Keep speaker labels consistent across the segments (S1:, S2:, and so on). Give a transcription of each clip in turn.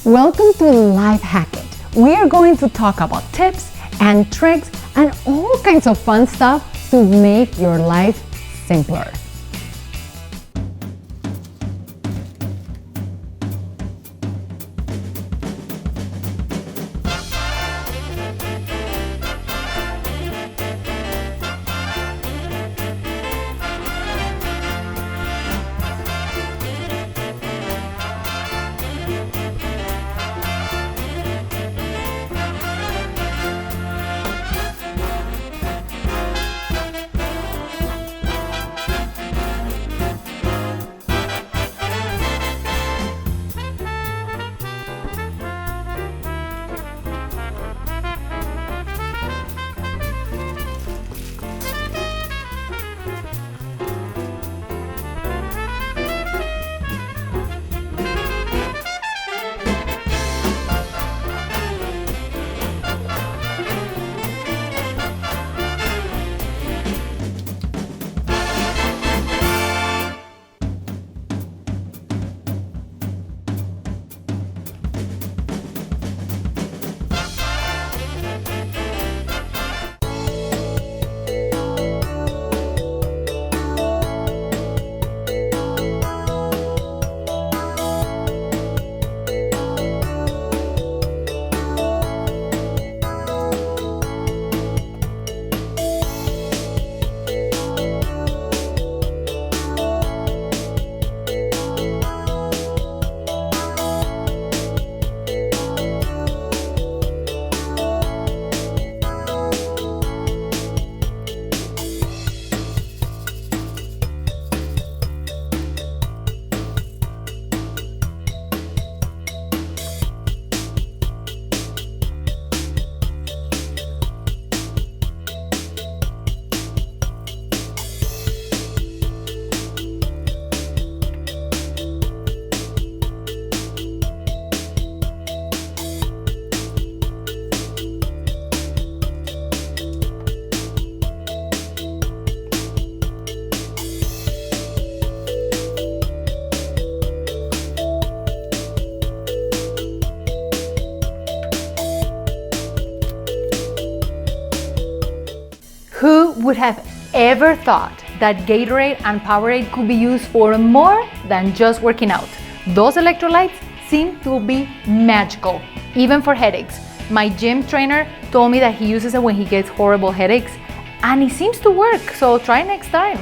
S1: Welcome to LifeHackIT. We are going to talk about tips and tricks and all kinds of fun stuff to make your life simpler.
S2: Who would have ever thought that Gatorade and Powerade could be used for more than just working out? Those electrolytes seem to be magical, even for headaches. My gym trainer told me that he uses it when he gets horrible headaches, and it seems to work, so try next time.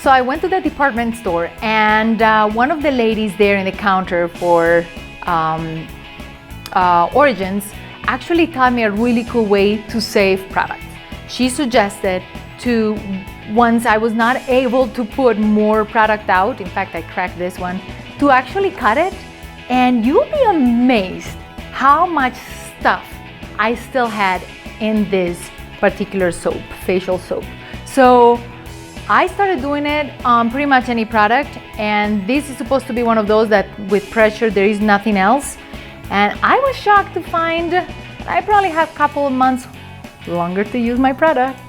S2: So I went to the department store, and one of the ladies there in the counter for Origins actually taught me a really cool way to save products. She suggested to, once I was not able to put more product out, in fact I cracked this one, to actually cut it, and you'll be amazed how much stuff I still had in this particular soap, facial soap. So I started doing it on pretty much any product, and this is supposed to be one of those that with pressure there is nothing else. And I was shocked to find I probably have a couple of months longer to use my product.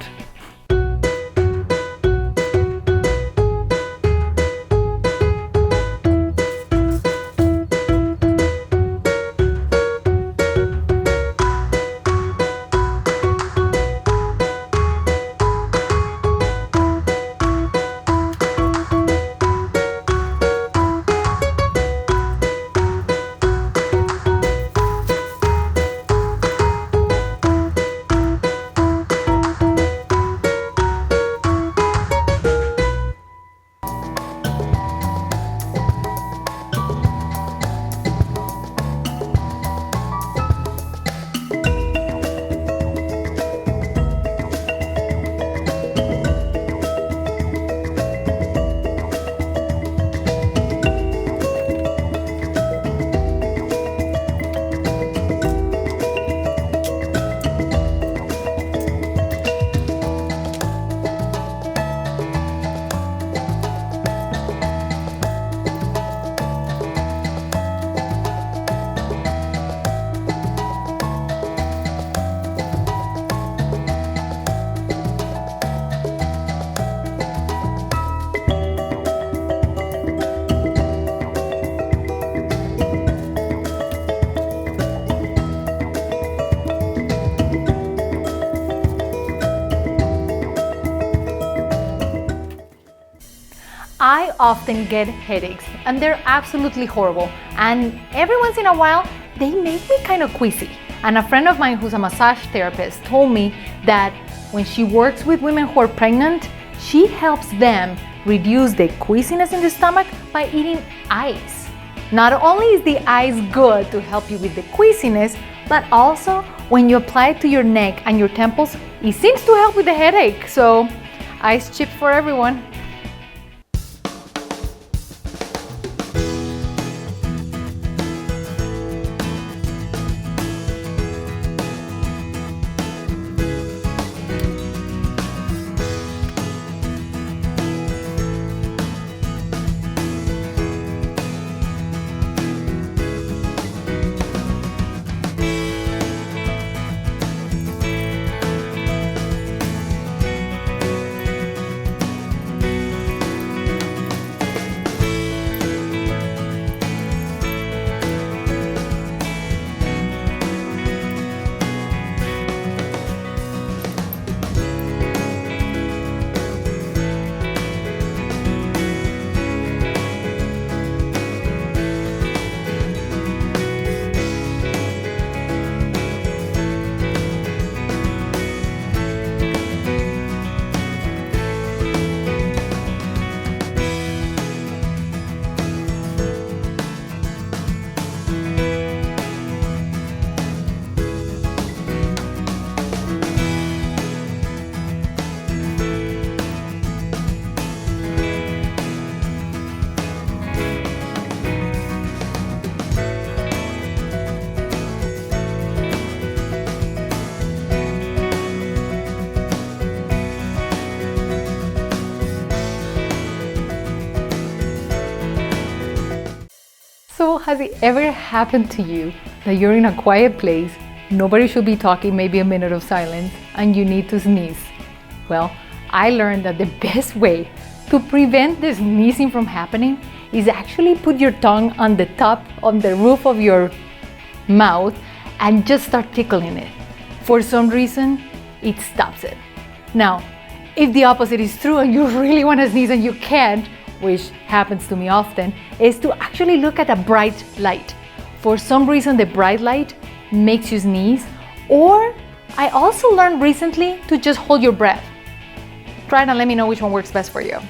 S2: I often get headaches and they're absolutely horrible. And every once in a while, they make me kind of queasy. And a friend of mine who's a massage therapist told me that when she works with women who are pregnant, she helps them reduce the queasiness in the stomach by eating ice. Not only is the ice good to help you with the queasiness, but also when you apply it to your neck and your temples, it seems to help with the headache. So, ice chips for everyone. So has it ever happened to you that you're in a quiet place, nobody should be talking, maybe a minute of silence, and you need to sneeze? Well, I learned that the best way to prevent the sneezing from happening is actually put your tongue on the top, on the roof of your mouth and just start tickling it. For some reason, it stops it. Now, if the opposite is true and you really want to sneeze and you can't, which happens to me often, is to actually look at a bright light. For some reason, the bright light makes you sneeze. Or I also learned recently to just hold your breath. Try it and let me know which one works best for you.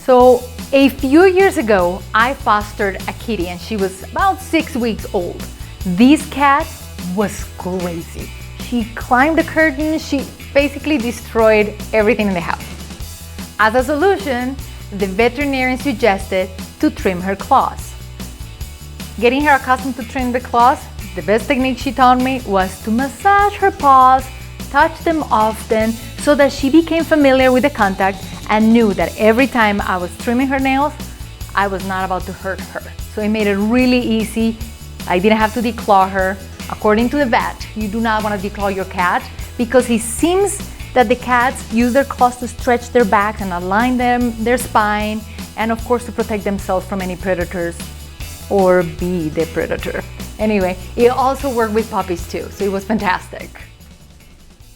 S2: So a few years ago, I fostered a kitty and she was about 6 weeks old. This cat was crazy. She climbed the curtain, she basically destroyed everything in the house. As a solution, the veterinarian suggested to trim her claws. Getting her accustomed to trim the claws, the best technique she taught me was to massage her paws, touch them often so that she became familiar with the contact and knew that every time I was trimming her nails, I was not about to hurt her. So it made it really easy. I didn't have to declaw her. According to the vet, you do not want to declaw your cat because it seems that the cats use their claws to stretch their backs and align their spine, and of course to protect themselves from any predators or be the predator. Anyway, it also worked with puppies too, so it was fantastic.